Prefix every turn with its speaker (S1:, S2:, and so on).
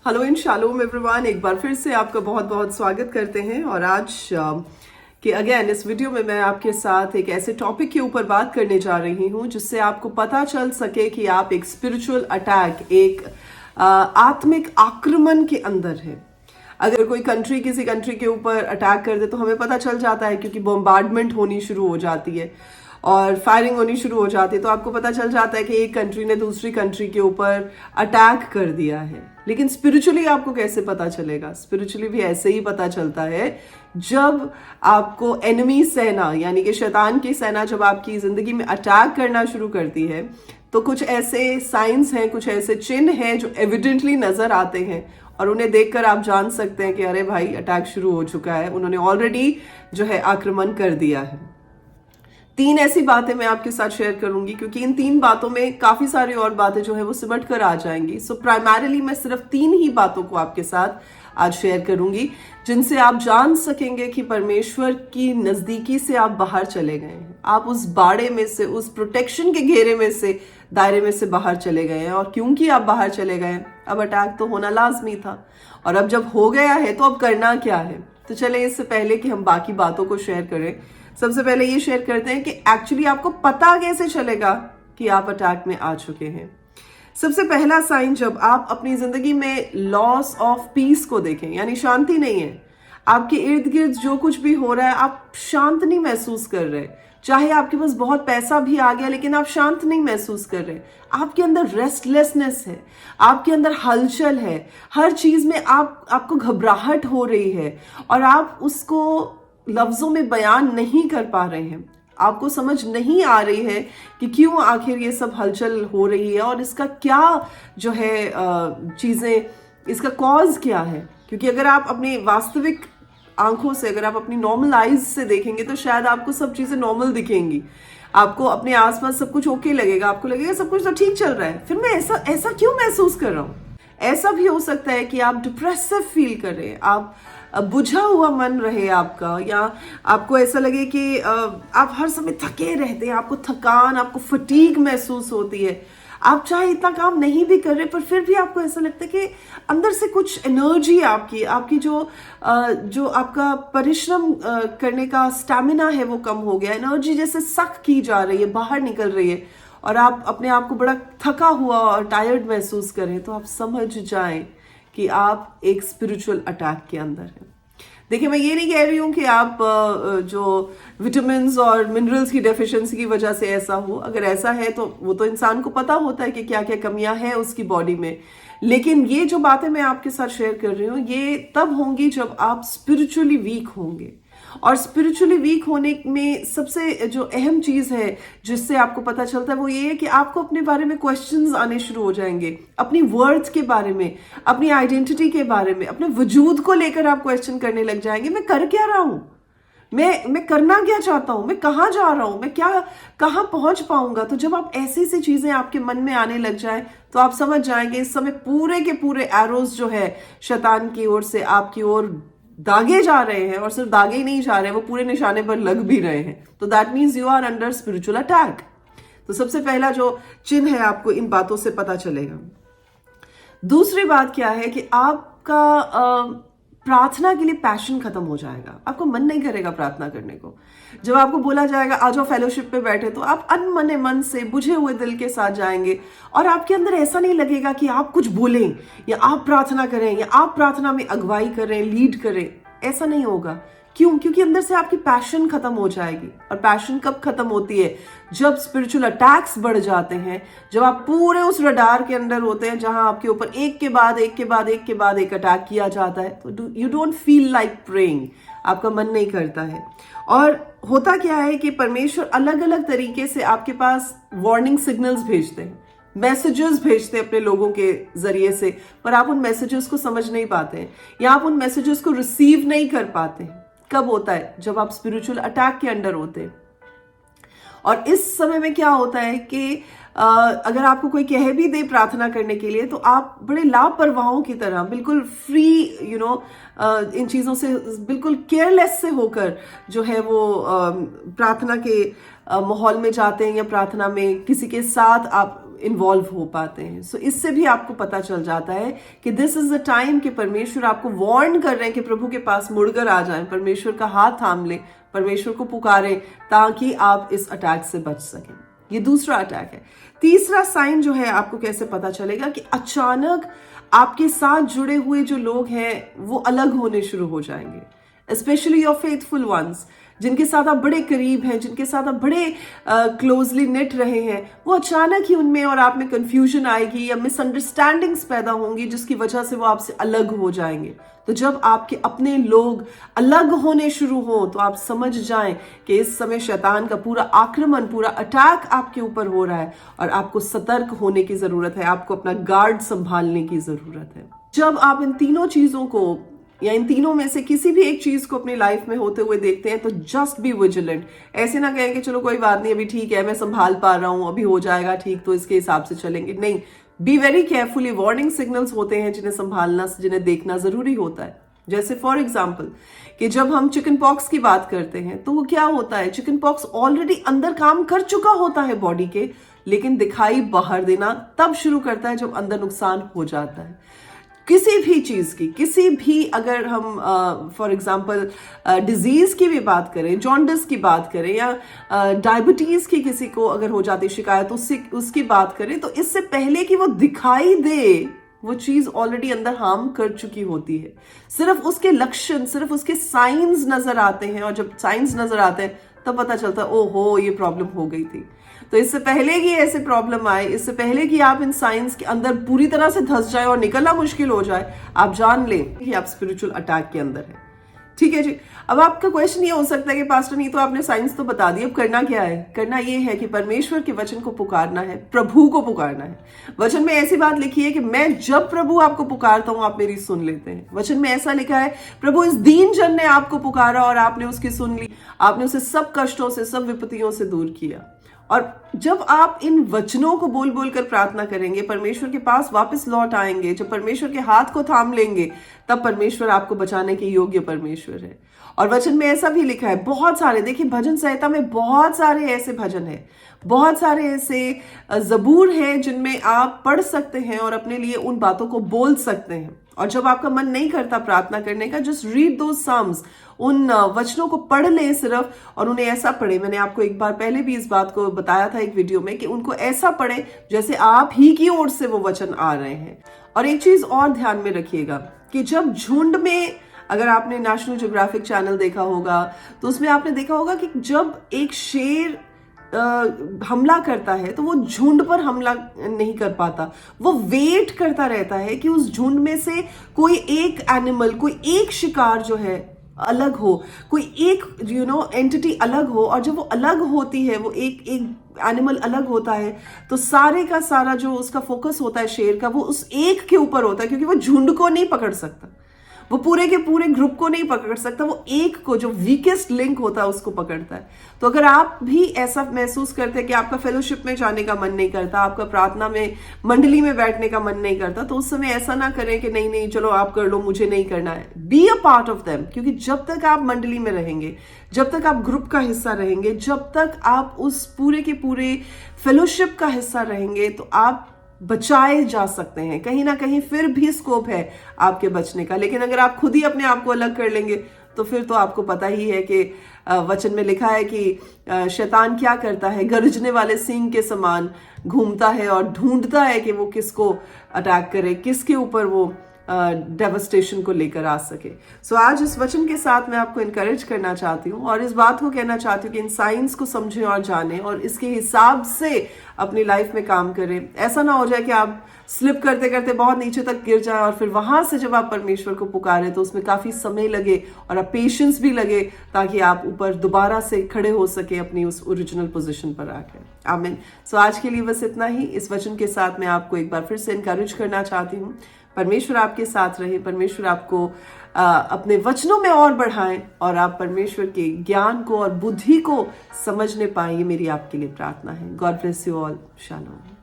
S1: Hello इन shalom everyone, एक बार फिर से आपका बहुत बहुत स्वागत करते हैं। और आज कि अगेन इस वीडियो में मैं आपके साथ एक ऐसे टॉपिक के ऊपर बात करने जा रही हूं जिससे आपको पता चल सके कि आप एक स्पिरिचुअल अटैक, एक आत्मिक आक्रमण के अंदर है। अगर कोई कंट्री किसी कंट्री के ऊपर अटैक कर दे तो हमें पता चल जाता है, क्योंकि बॉम्बार्डमेंट होनी शुरू हो जाती है और फायरिंग होनी शुरू हो जाती है, तो आपको पता चल जाता है कि एक कंट्री ने दूसरी कंट्री के ऊपर अटैक कर दिया है। लेकिन स्पिरिचुअली आपको कैसे पता चलेगा? स्पिरिचुअली भी ऐसे ही पता चलता है जब आपको एनिमी सेना यानी कि शैतान की सेना जब आपकी जिंदगी में अटैक करना शुरू करती है, तो कुछ ऐसे साइंस हैं, कुछ ऐसे चिन्ह हैं जो एविडेंटली नजर आते हैं और उन्हें देखकर आप जान सकते हैं कि अरे भाई अटैक शुरू हो चुका है, उन्होंने ऑलरेडी जो है आक्रमण कर दिया है। 3 ऐसी बातें मैं आपके साथ शेयर करूंगी, क्योंकि इन 3 बातों में काफी सारी और बातें जो है वो सिमट कर आ जाएंगी। सो प्राइमरीली मैं सिर्फ 3 ही बातों को आपके साथ आज शेयर करूंगी जिनसे आप जान सकेंगे कि परमेश्वर की नजदीकी से आप बाहर चले गए हैं, आप उस बाड़े में से, उस प्रोटेक्शन के घेरे में से, दायरे में से बाहर चले गए हैं। और क्योंकि आप बाहर चले गए, अब अटैक तो होना लाजमी था, और अब जब हो गया है तो अब करना क्या है। तो चले इससे पहले कि हम बाकी बातों को शेयर करें, सबसे पहले ये शेयर करते हैं कि एक्चुअली आपको पता कैसे चलेगा कि आप अटैक में आ चुके हैं। सबसे पहला साइन, जब आप अपनी जिंदगी में लॉस ऑफ पीस को देखें, यानी शांति नहीं है, आपके इर्द गिर्द जो कुछ भी हो रहा है आप शांत नहीं महसूस कर रहे, चाहे आपके पास बहुत पैसा भी आ गया लेकिन आप शांत नहीं महसूस कर रहे, आपके अंदर रेस्टलेसनेस है, आपके अंदर हलचल है, हर चीज में आपको घबराहट हो रही है और आप उसको लफ्जों में बयान नहीं कर पा रहे हैं, आपको समझ नहीं आ रही है कि क्यों आखिर ये सब हलचल हो रही है और इसका क्या जो है चीजें, इसका कॉज क्या है। क्योंकि अगर आप अपनी वास्तविक आंखों से, अगर आप अपनी नॉर्मल आइज से देखेंगे तो शायद आपको सब चीजें नॉर्मल दिखेंगी, आपको अपने आसपास सब कुछ ओके लगेगा, आपको लगेगा सब कुछ तो ठीक चल रहा है, फिर मैं ऐसा क्यों महसूस कर रहा हूँ। ऐसा भी हो सकता है कि आप डिप्रेसिव फील कर रहे हैं, आप बुझा हुआ मन रहे आपका, या आपको ऐसा लगे कि आप हर समय थके रहते हैं, आपको थकान, आपको फटीग महसूस होती है, आप चाहे इतना काम नहीं भी कर रहे पर फिर भी आपको ऐसा लगता है कि अंदर से कुछ एनर्जी आपकी जो आपका परिश्रम करने का स्टैमिना है वो कम हो गया, एनर्जी जैसे सक की जा रही है, बाहर निकल रही है और आप अपने आप को बड़ा थका हुआ और टायर्ड महसूस करें, तो आप समझ जाएं कि आप एक स्पिरिचुअल अटैक के अंदर हैं। देखिए, मैं ये नहीं कह रही हूं कि आप जो विटामिन्स और मिनरल्स की डेफिशिएंसी की वजह से ऐसा हो, अगर ऐसा है तो वो तो इंसान को पता होता है कि क्या क्या कमियां हैं उसकी बॉडी में, लेकिन ये जो बातें मैं आपके साथ शेयर कर रही हूँ ये तब होंगी जब आप स्पिरिचुअली वीक होंगे। और स्पिरिचुअली वीक होने में सबसे जो अहम चीज है जिससे आपको पता चलता है वो ये है कि आपको अपने बारे में क्वेश्चंस आने शुरू हो जाएंगे, अपनी वर्थ के बारे में, अपनी आइडेंटिटी के बारे में, अपने वजूद को लेकर आप क्वेश्चन करने लग जाएंगे। मैं कर क्या रहा हूं, मैं करना क्या चाहता हूं, मैं कहाँ जा रहा हूं, मैं कहाँ पहुंच पाऊंगा। तो जब आप ऐसी सी चीजें आपके मन में आने लग जाए तो आप समझ जाएंगे इस समय पूरे के पूरे एरोज जो है शैतान की ओर से आपकी ओर दागे जा रहे हैं, और सिर्फ दागे ही नहीं जा रहे हैं, वो पूरे निशाने पर लग भी रहे हैं। तो that means you are under spiritual attack. तो सबसे पहला जो चिन्ह है आपको इन बातों से पता चलेगा। दूसरी बात क्या है कि आपका प्रार्थना के लिए पैशन खत्म हो जाएगा, आपको मन नहीं करेगा प्रार्थना करने को। जब आपको बोला जाएगा आ जाओ फेलोशिप पे बैठे, तो आप अनमने मन से, बुझे हुए दिल के साथ जाएंगे और आपके अंदर ऐसा नहीं लगेगा कि आप कुछ बोलें या आप प्रार्थना करें या आप प्रार्थना में अगुवाई करें, लीड करें, ऐसा नहीं होगा। क्यों? क्योंकि अंदर से आपकी पैशन खत्म हो जाएगी। और पैशन कब खत्म होती है? जब स्पिरिचुअल अटैक्स बढ़ जाते हैं, जब आप पूरे उस रडार के अंदर होते हैं जहां आपके ऊपर एक के बाद एक अटैक किया जाता है, तो you don't feel like praying, आपका मन नहीं करता है। और होता क्या है कि परमेश्वर अलग अलग तरीके से आपके पास वार्निंग सिग्नल्स भेजते हैं, मैसेजेस भेजते हैं अपने लोगों के जरिए से, पर आप उन मैसेजेस को समझ नहीं पाते हैं या आप उन मैसेजेस को रिसीव नहीं कर पाते हैं। कब होता है? जब आप स्पिरिचुअल अटैक के अंडर होते हैं। और इस समय में क्या होता है कि अगर आपको कोई कह भी दे प्रार्थना करने के लिए, तो आप बड़े लापरवाहों की तरह बिल्कुल फ्री इन चीजों से बिल्कुल केयरलेस से होकर जो है वो प्रार्थना के माहौल में जाते हैं, या प्रार्थना में किसी के साथ आप इन्वॉल्व हो पाते हैं। सो इससे भी आपको पता चल जाता है कि दिस इज द टाइम कि परमेश्वर आपको वार्न कर रहे हैं कि प्रभु के पास मुड़कर आ जाएं, परमेश्वर का हाथ थाम लें, परमेश्वर को पुकारें ताकि आप इस अटैक से बच सकें। ये दूसरा अटैक है। तीसरा साइन जो है आपको कैसे पता चलेगा कि अचानक आपके साथ जुड़े हुए जो लोग हैं वो अलग होने शुरू हो जाएंगे। स्पेशली योर फेथफुल वंस, जिनके साथ आप बड़े करीब हैं, जिनके साथ आप बड़े क्लोजली निट रहे हैं, वो अचानक ही उनमें और आप में कंफ्यूजन आएगी या मिसअंडरस्टैंडिंग्स पैदा होंगी जिसकी वजह से वो आपसे अलग हो जाएंगे। तो जब आपके अपने लोग अलग होने शुरू हो तो आप समझ जाएं कि इस समय शैतान का पूरा आक्रमण, पूरा अटैक आपके ऊपर हो रहा है और आपको सतर्क होने की जरूरत है, आपको अपना गार्ड संभालने की जरूरत है। जब आप इन तीनों चीजों को या इन तीनों में से किसी भी एक चीज को अपनी लाइफ में होते हुए देखते हैं तो जस्ट बी विजिलेंट। ऐसे ना कहें कि चलो कोई बात नहीं, अभी ठीक है, मैं संभाल पा रहा हूं, अभी हो जाएगा ठीक, तो इसके हिसाब से चलेंगे। नहीं, be very carefully. Warning signals होते हैं जिन्हें संभालना, जिन्हें देखना जरूरी होता है। जैसे फॉर एग्जाम्पल कि जब हम चिकन पॉक्स की बात करते हैं तो वो क्या होता है, चिकन पॉक्स ऑलरेडी अंदर काम कर चुका होता है बॉडी के, लेकिन दिखाई बाहर देना तब शुरू करता है जब अंदर नुकसान हो जाता है। किसी भी चीज की, किसी भी, अगर हम फॉर एग्जांपल डिजीज की भी बात करें, जॉन्डिस की बात करें या डायबिटीज की किसी को अगर हो जाती शिकायत उसकी बात करें, तो इससे पहले कि वो दिखाई दे वो चीज ऑलरेडी अंदर हार्म कर चुकी होती है। सिर्फ उसके लक्षण, सिर्फ उसके साइंस नजर आते हैं और जब साइंस नजर आते हैं तब पता चलता है ओहो ये प्रॉब्लम हो गई थी। तो इससे पहले कि ऐसे प्रॉब्लम आए, इससे पहले कि आप इन साइंस के अंदर पूरी तरह से धंस जाए और निकलना मुश्किल हो जाए, आप जान लें कि आप स्पिरिचुअल अटैक के अंदर हैं। ठीक है जी। अब आपका क्वेश्चन ये हो सकता है कि पास्टर नहीं तो आपने साइंस तो बता दी, अब करना क्या है? करना ये है कि परमेश्वर के वचन को पुकारना है, प्रभु को पुकारना है। वचन में ऐसी बात लिखी है कि मैं जब प्रभु आपको पुकारता हूं आप मेरी सुन लेते हैं। वचन में ऐसा लिखा है, प्रभु इस दीन जन ने आपको पुकारा और आपने उसकी सुन ली, आपने उसे सब कष्टों से, सब विपत्तियों से दूर किया। और जब आप इन वचनों को बोल बोल कर प्रार्थना करेंगे, परमेश्वर के पास वापस लौट आएंगे, जब परमेश्वर के हाथ को थाम लेंगे, तब परमेश्वर आपको बचाने के योग्य परमेश्वर है। और वचन में ऐसा भी लिखा है, बहुत सारे, देखिए भजन संहिता में बहुत सारे ऐसे भजन हैं, बहुत सारे ऐसे जबूर हैं जिनमें आप पढ़ सकते हैं और अपने लिए उन बातों को बोल सकते हैं। और जब आपका मन नहीं करता प्रार्थना करने का, जस्ट रीड दोज साम्स, उन वचनों को पढ़ लें सिर्फ, और उन्हें ऐसा पढ़े। मैंने आपको एक बार पहले भी इस बात को बताया था एक वीडियो में कि उनको ऐसा पढ़े जैसे आप ही की ओर से वो वचन आ रहे हैं। और एक चीज और ध्यान में रखिएगा कि जब झुंड में, अगर आपने नेशनल ज्योग्राफिक चैनल देखा होगा तो उसमें आपने देखा होगा कि जब एक शेर हमला करता है तो वो झुंड पर हमला नहीं कर पाता, वो वेट करता रहता है कि उस झुंड में से कोई एक एनिमल, कोई एक शिकार जो है अलग हो, कोई एक एंटिटी अलग हो। और जब वो अलग होती है, वो एक एनिमल अलग होता है, तो सारे का सारा जो उसका फोकस होता है शेर का, वो उस एक के ऊपर होता है, क्योंकि वो झुंड को नहीं पकड़ सकता, वो पूरे के पूरे ग्रुप को नहीं पकड़ सकता, वो एक को, जो वीकेस्ट लिंक होता है, उसको पकड़ता है। तो अगर आप भी ऐसा महसूस करते हैं कि आपका फेलोशिप में जाने का मन नहीं करता, आपका प्रार्थना में, मंडली में बैठने का मन नहीं करता, तो उस समय ऐसा ना करें कि नहीं नहीं चलो आप कर लो, मुझे नहीं करना है। Be a part of them, क्योंकि जब तक आप मंडली में रहेंगे, जब तक आप ग्रुप का हिस्सा रहेंगे, जब तक आप उस पूरे के पूरे फेलोशिप का हिस्सा रहेंगे, तो आप बचाए जा सकते हैं। कहीं ना कहीं फिर भी स्कोप है आपके बचने का। लेकिन अगर आप खुद ही अपने आप को अलग कर लेंगे तो फिर तो आपको पता ही है कि वचन में लिखा है कि शैतान क्या करता है, गरजने वाले सिंह के समान घूमता है और ढूंढता है कि वो किसको अटैक करे, किसके ऊपर वो डेवस्टेशन को लेकर आ सके। सो आज इस वचन के साथ मैं आपको इनकरेज करना चाहती हूँ और इस बात को कहना चाहती हूँ कि इन साइंस को समझें और जानें और इसके हिसाब से अपनी लाइफ में काम करें। ऐसा ना हो जाए कि आप स्लिप करते करते बहुत नीचे तक गिर जाए और फिर वहां से जब आप परमेश्वर को पुकारें तो उसमें काफी समय लगे और आप पेशेंस भी लगे, ताकि आप ऊपर दोबारा से खड़े हो सके अपनी उस ओरिजिनल पोजीशन पर आकर। आमीन। सो आज के लिए बस इतना ही। इस वचन के साथ मैं आपको एक बार फिर से इनकरेज करना चाहती हूँ। परमेश्वर आपके साथ रहे, परमेश्वर आपको अपने वचनों में और बढ़ाएं और आप परमेश्वर के ज्ञान को और बुद्धि को समझने पाएं। ये मेरी आपके लिए प्रार्थना है। God bless you all. Shalom.